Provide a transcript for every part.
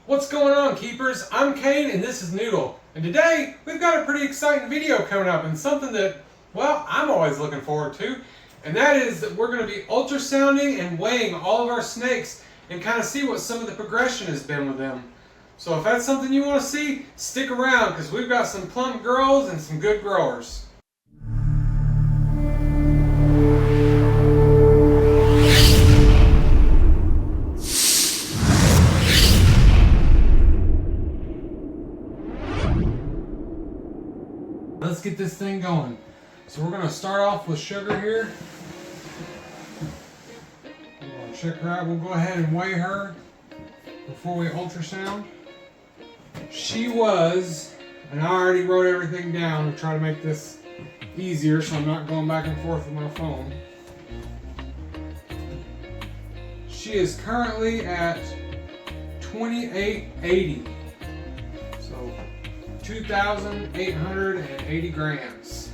What's going on, keepers? I'm Kane and this is Noodle. And today we've got a pretty exciting video coming up and something that, well, I'm always looking forward to. And that is that we're going to be ultrasounding and weighing all of our snakes and kind of see what some of the progression has been with them. So if that's something you want to see, stick around because we've got some plump girls and some good growers. Let's get this thing going. So we're going to start off with Sugar here. We're going to check her out. We'll go ahead and weigh her before we ultrasound. She was, and I already wrote everything down to try to make this easier so I'm not going back and forth with my phone. She is currently at 2880. So 2,880 grams.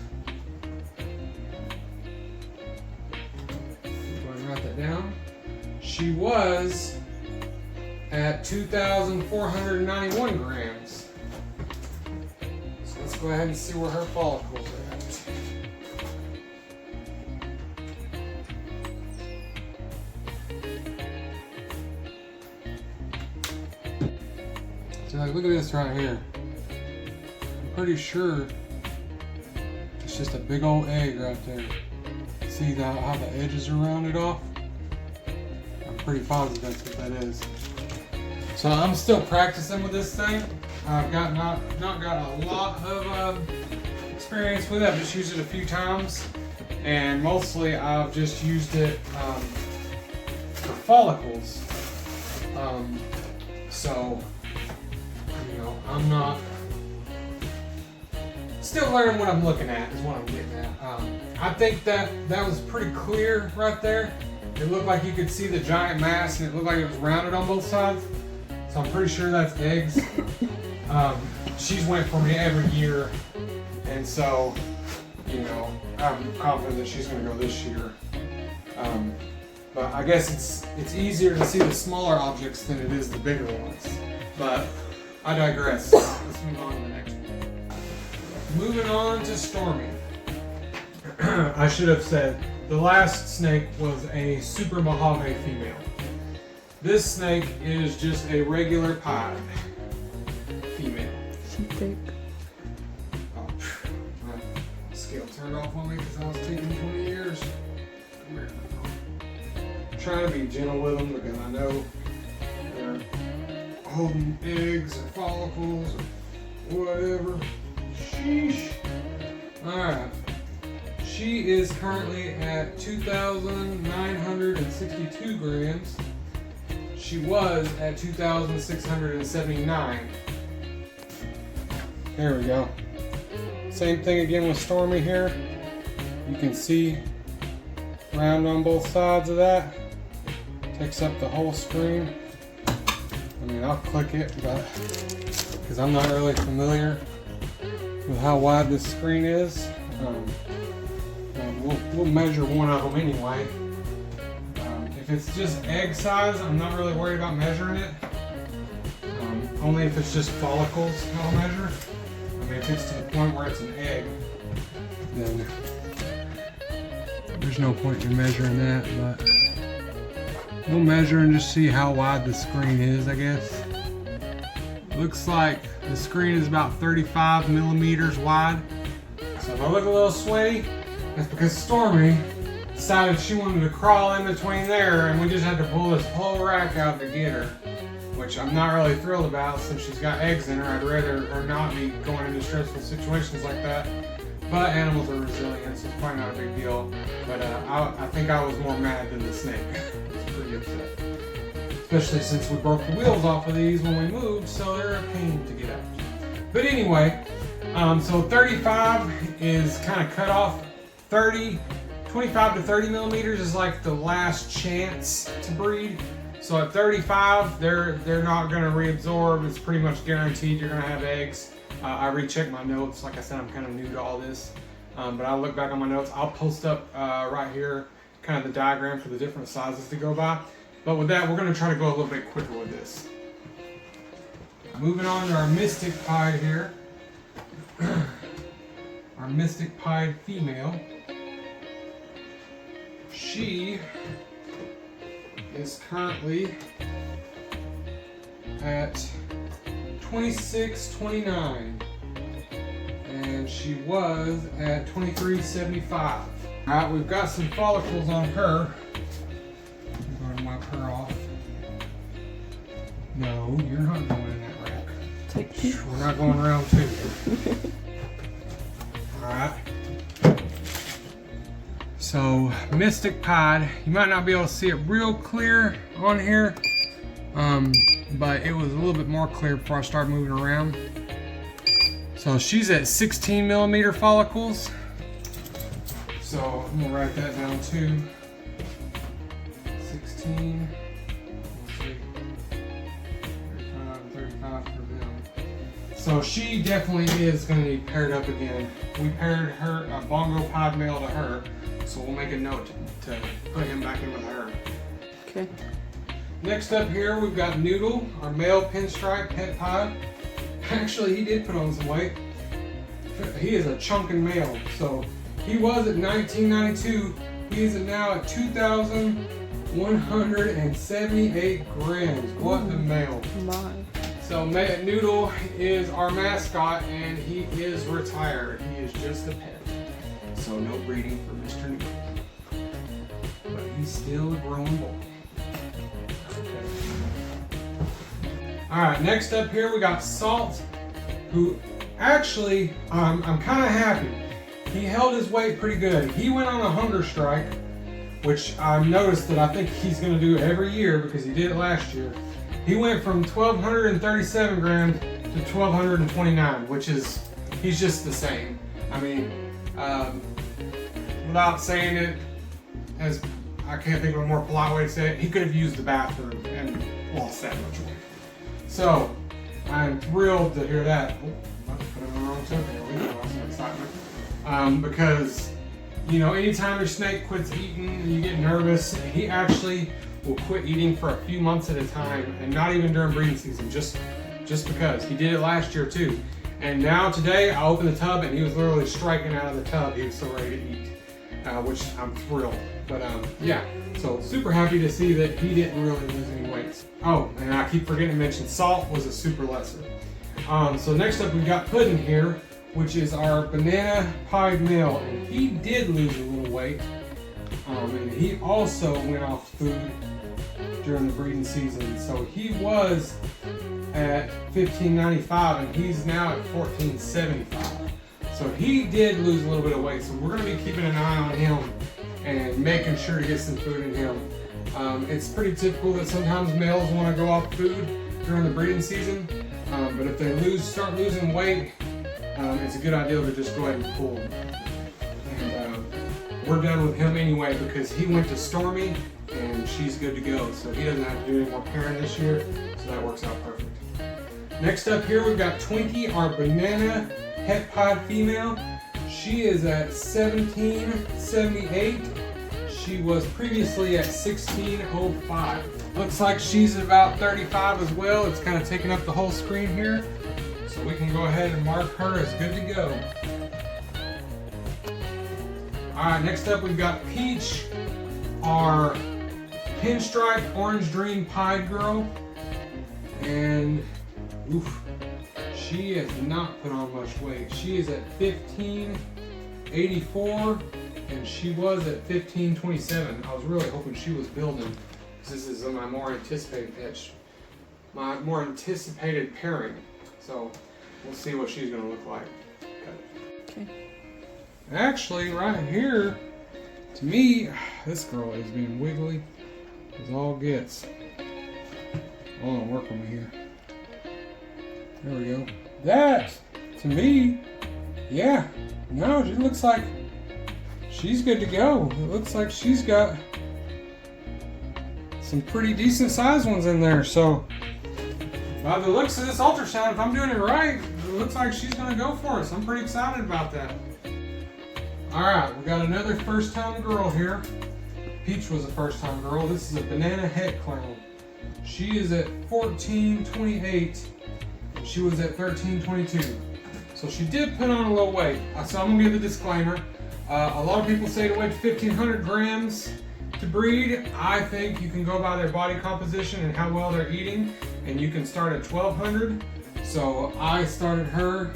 Go ahead and write that down. She was at 2,491 grams. So let's go ahead and see where her follicles are at. So like, look at this right here. Pretty sure it's just a big old egg right there. See how the edges are rounded off? I'm pretty positive that's what that is. So I'm still practicing with this thing. I've got not got a lot of experience with it. I've just used it a few times, and mostly I've just used it for follicles. So you know, I'm not. Still learning what I'm looking at is what I'm getting at. I think that was pretty clear right there. It looked like you could see the giant mass and it looked like it was rounded on both sides. So I'm pretty sure that's eggs. She's went for me every year. And so, you know, I'm confident that she's gonna go this year. But I guess it's easier to see the smaller objects than it is the bigger ones. But I digress. Let's move on to the next one. Moving on to Stormy. I should have said the last snake was a Super Mojave female. This snake is just a regular pied female. She's thick. Oh, my scale turned off on me because I was taking 20 years. Come here. I'm trying to be gentle with them because I know they're holding eggs or follicles or whatever. Sheesh. Alright. She is currently at 2,962 grams. She was at 2,679. There we go. Same thing again with Stormy here. You can see round on both sides of that. Takes up the whole screen. I mean, I'll click it, but because I'm not really familiar with how wide this screen is. We'll measure one of them anyway. If it's just egg size, I'm not really worried about measuring it. Only if it's just follicles I'll measure. I mean, if it's to the point where it's an egg, then there's no point in measuring that, but we'll measure and just see how wide the screen is, I guess. Looks like the screen is about 35 millimeters wide. So if I look a little sweaty, that's because Stormy decided she wanted to crawl in between there and we just had to pull this whole rack out to get her. Which I'm not really thrilled about since she's got eggs in her. I'd rather her not be going into stressful situations like that. But animals are resilient, so it's probably not a big deal. But I think I was more mad than the snake. I was pretty upset. Especially since we broke the wheels off of these when we moved, so they're a pain to get out. But anyway, so 35 is kind of cut off. 25 to 30 millimeters is like the last chance to breed. So at 35, they're not going to reabsorb. It's pretty much guaranteed you're going to have eggs. I rechecked my notes. Like I said, I'm kind of new to all this. But I'll look back on my notes. I'll post up right here kind of the diagram for the different sizes to go by. But with that, we're going to try to go a little bit quicker with this. moving on to our Mystic Pied here. Our Mystic Pied female. She is currently at 26.29, and she was at 23.75. All right, we've got some follicles on her. I'm going to wipe her off. No, you're not going in that rack. We're not going around two. All right. So Mystic Pied, you might not be able to see it real clear on here, but it was a little bit more clear before I started moving around. So she's at 16 millimeter follicles. So I'm gonna write that down too. 16, let's see, 35 for them. So she definitely is gonna be paired up again. We paired her, a bongo pied male to her. So we'll make a note to put him back in with her. Okay. Next up here, we've got Noodle, our male pinstripe het pied. Actually, he did put on some weight. He is a chunkin' male. So he was at 1992. He is now at 2,178 grams. What a male. My. So Noodle is our mascot, and he is retired. He is just a pet. So no breeding for Mr. Noodle. But he's still a growing boy. Okay. Alright, next up here we got Salt, who actually, I'm kind of happy. He held his weight pretty good. He went on a hunger strike, which I've noticed that I think he's going to do every year because he did it last year. He went from 1,237 grams to 1,229, which is, he's just the same. I mean, without saying it, as I can't think of a more polite way to say it, he could have used the bathroom and lost that much weight. So I'm thrilled to hear that. Oh, I put it on the wrong tip here. We lost some excitement. Because, you know, anytime your snake quits eating and you get nervous, he actually will quit eating for a few months at a time, and not even during breeding season, just because. He did it last year too. And now today, I opened the tub and he was literally striking out of the tub. He was so ready to eat, which I'm thrilled. But yeah, so super happy to see that he didn't really lose any weight. Oh, and I keep forgetting to mention Salt was a super lesser. So next up we've got Puddin' here, which is our banana pied male. And he did lose a little weight. And he also went off food during the breeding season. So he was at 15.95 and he's now at 14.75. So he did lose a little bit of weight. So we're going to be keeping an eye on him and making sure to get some food in him. It's pretty typical that sometimes males want to go off food during the breeding season, but if they start losing weight, it's a good idea to just go ahead and pull them. And we're done with him anyway because he went to Stormy and she's good to go. So he doesn't have to do any more pairing this year, so that works out perfect. Next up here we've got Twinkie, our banana het pied female. She is at 17.78. She was previously at 16.05. Looks like she's about 35 as well. It's kind of taking up the whole screen here. So we can go ahead and mark her as good to go. Alright, next up we've got Peach, our pinstripe orange dream pied girl. And oof, she has not put on much weight. She is at 15.84 and she was at 15.27. I was really hoping she was building because this is my more anticipated pitch, my more anticipated pairing. So we'll see what she's going to look like. Okay. Actually, right here, to me, this girl is being wiggly as all gets. Hold on, work on me here. There we go. That, to me, yeah, no, it looks like she's good to go. It looks like she's got some pretty decent sized ones in there. So, by the looks of this ultrasound, if I'm doing it right, it looks like she's going to go for us. I'm pretty excited about that. Alright, we got another first time girl here. Peach was a first time girl. This is a banana het clown. She is at 14.28 she was at 1322. So she did put on a little weight. So I'm gonna give the disclaimer. A lot of people say to weigh 1,500 grams to breed. I think you can go by their body composition and how well they're eating, and you can start at 1,200. So I started her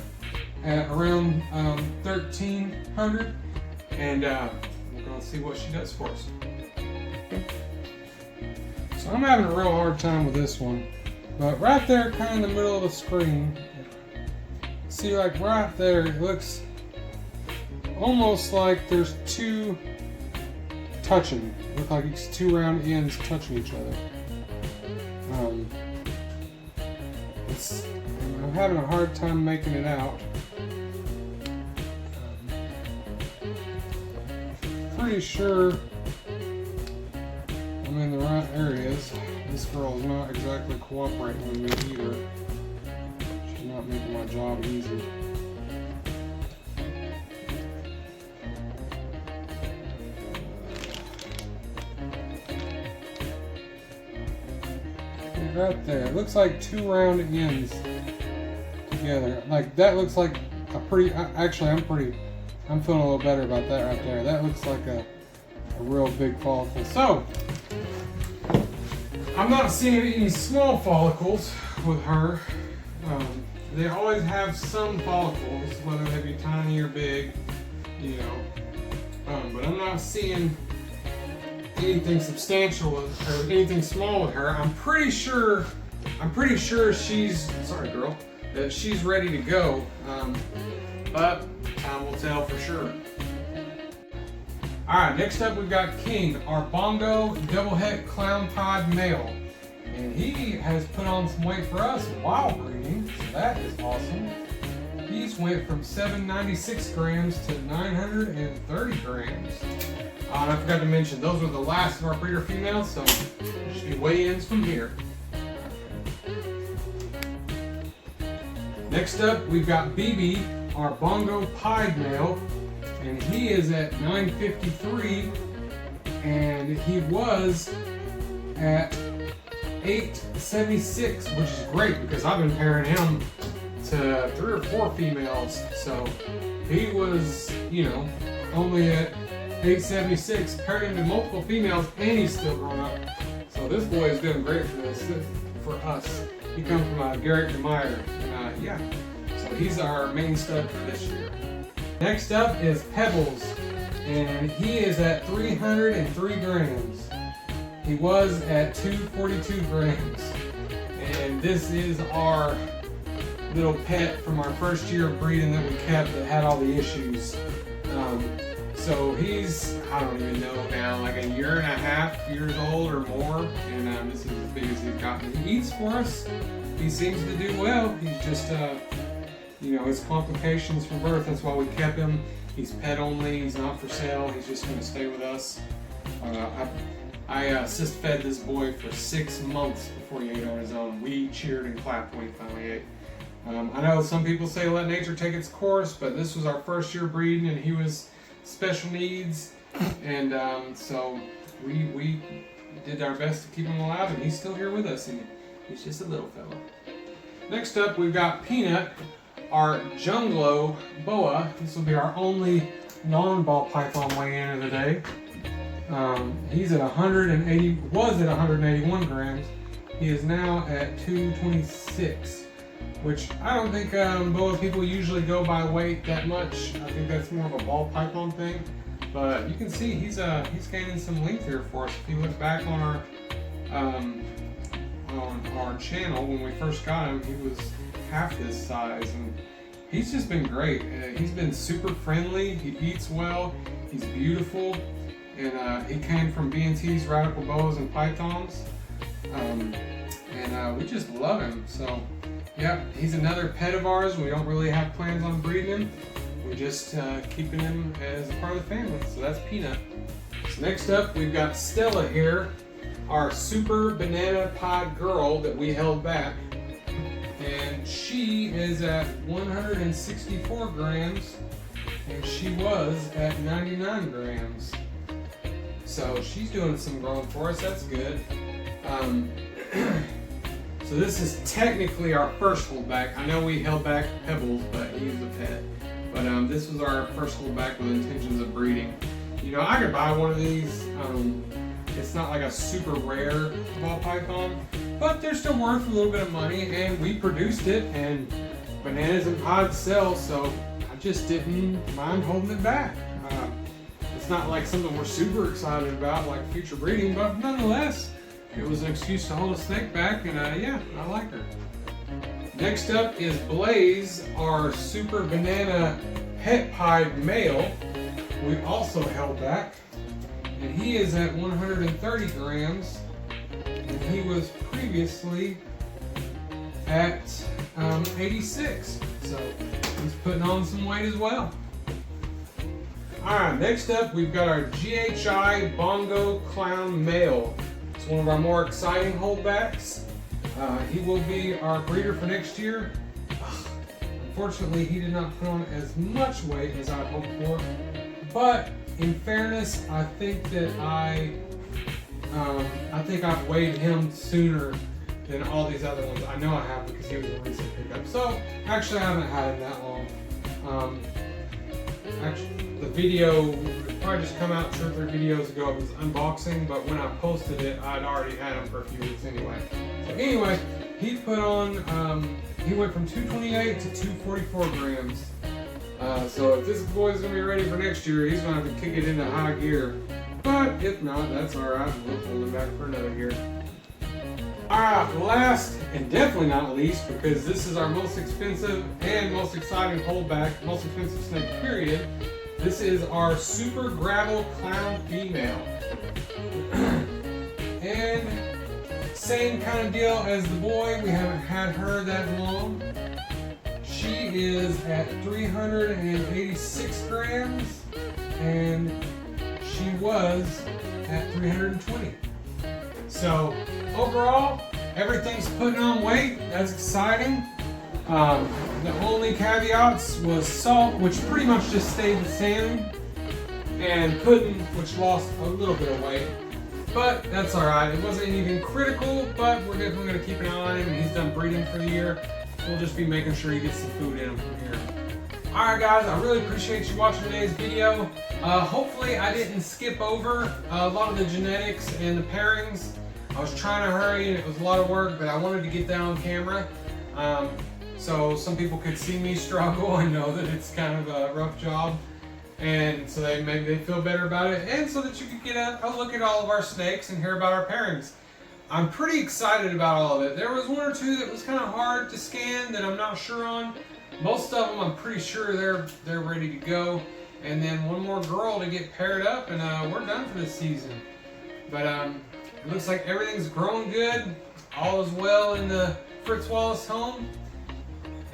at around 1,300, and we're gonna see what she does for us. So I'm having a real hard time with this one, but right there, kind of in the middle of the screen, see, like right there, it looks almost like there's two touching. Look like it's two round ends touching each other. I'm having a hard time making it out. Pretty sure I'm in the right areas. This girl's not exactly cooperating with me either. She's not making my job easy. Right there. It looks like two round ends together. Like that looks like a pretty. Actually, I'm feeling a little better about that right there. That looks like a real big follicle. So I'm not seeing any small follicles with her. They always have some follicles, whether they be tiny or big, you know. But I'm not seeing anything substantial or anything small with her. I'm pretty sure she's, sorry girl, that she's ready to go. But time will tell for sure. Alright, next up we've got King, our bongo double het clown pied male. And he has put on some weight for us while breeding, so that is awesome. He's went from 796 grams to 930 grams. And I forgot to mention, those were the last of our breeder females, so there should be weigh-ins from here. Next up, we've got BB, our bongo pied male, and he is at 953, and he was at 876, which is great because I've been pairing him to 3 or 4 females, so he was, you know, only at 876, paired him to multiple females, and he's still growing up. So this boy is doing great for us. He comes from Garrett DeMeyer, and yeah, so he's our main stud for this year. Next up is Pebbles, and he is at 303 grams. He was at 242 grams, and this is our little pet from our first year of breeding that we kept that had all the issues. So he's, I don't even know now, like 1.5 years old or more, and this is as big as he's gotten. He eats for us. He seems to do well. He's just, you know, his complications from birth. That's why we kept him. He's pet only. He's not for sale. He's just going to stay with us. I assist fed this boy for 6 months before he ate on his own. We cheered and clapped when he finally ate. I know some people say let nature take its course, but this was our first year breeding, and he was special needs, and so we did our best to keep him alive, and he's still here with us, and he's just a little fella. Next up, we've got Peanut, our Junglo boa. This will be our only non-ball python weigh-in of the day. He's at 180, was at 181 grams. He is now at 226. Which I don't think boa people usually go by weight that much. I think that's more of a ball python thing. But you can see he's gaining some length here for us. If you look back on our channel when we first got him, he was half this size, and he's just been great. He's been super friendly. He eats well. He's beautiful, and he came from B&T's Radical Boas and Pythons, and we just love him. So. Yep, he's another pet of ours. We don't really have plans on breeding him. We're just keeping him as a part of the family. So that's Peanut. So next up, we've got Stella here, our super banana pod girl that we held back. And she is at 164 grams, and she was at 99 grams. So she's doing some growing for us. That's good. So So this is technically our first holdback. I know we held back Pebbles, but he was a pet. But this was our first holdback with intentions of breeding. You know, I could buy one of these. It's not like a super rare ball python, but they're still worth a little bit of money, and we produced it, and bananas and pods sell, so I just didn't mind holding it back. It's not like something we're super excited about, like future breeding, but nonetheless, it was an excuse to hold a snake back, and yeah, I like her. Next up is Blaze, our super banana pet pied male. We also held back, and he is at 130 grams, and he was previously at 86, so he's putting on some weight as well. Alright, next up we've got our GHI Bongo Clown male. It's one of our more exciting holdbacks. He will be our breeder for next year. Unfortunately, he did not put on as much weight as I hoped for, but in fairness, I think that I've weighed him sooner than all these other ones. I know I have because he was a recent pickup. So actually, I haven't had him that long. Actually, the video probably just come out 2 or 3 videos ago of his unboxing, but when I posted it, I'd already had him for a few weeks anyway. So anyway, he put on, he went from 228 to 244 grams. So if this boy's gonna be ready for next year, he's gonna have to kick it into high gear. But if not, that's all right. We'll hold him back for another year. All right, last and definitely not least, because this is our most expensive and most exciting holdback, most expensive snake period. This is our Super Gravel Clown female. And same kind of deal as the boy, we haven't had her that long. She is at 386 grams, and she was at 320. So overall, everything's putting on weight. That's exciting. The only caveats was Salt, which pretty much just stayed the same, and Puddin', which lost a little bit of weight. But that's alright. It wasn't even critical, but we're definitely going to keep an eye on him, and he's done breeding for the year. We'll just be making sure he gets some food in him from here. Alright guys, I really appreciate you watching today's video. Hopefully I didn't skip over a lot of the genetics and the pairings. I was trying to hurry and it was a lot of work, but I wanted to get that on camera. So some people could see me struggle and know that it's kind of a rough job. And so maybe they feel better about it. And so that you could get a look at all of our snakes and hear about our pairings. I'm pretty excited about all of it. There was 1 or 2 that was kind of hard to scan that I'm not sure on. Most of them I'm pretty sure they're ready to go. And then 1 more girl to get paired up, and we're done for this season. But it looks like everything's growing good. All is well in the Fritz Wallace home.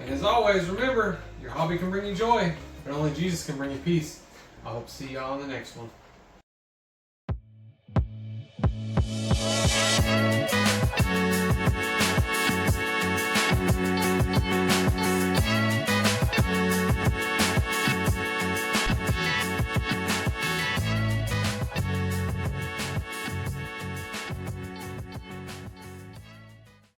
And as always, remember, your hobby can bring you joy, but only Jesus can bring you peace. I hope to see y'all in the next one.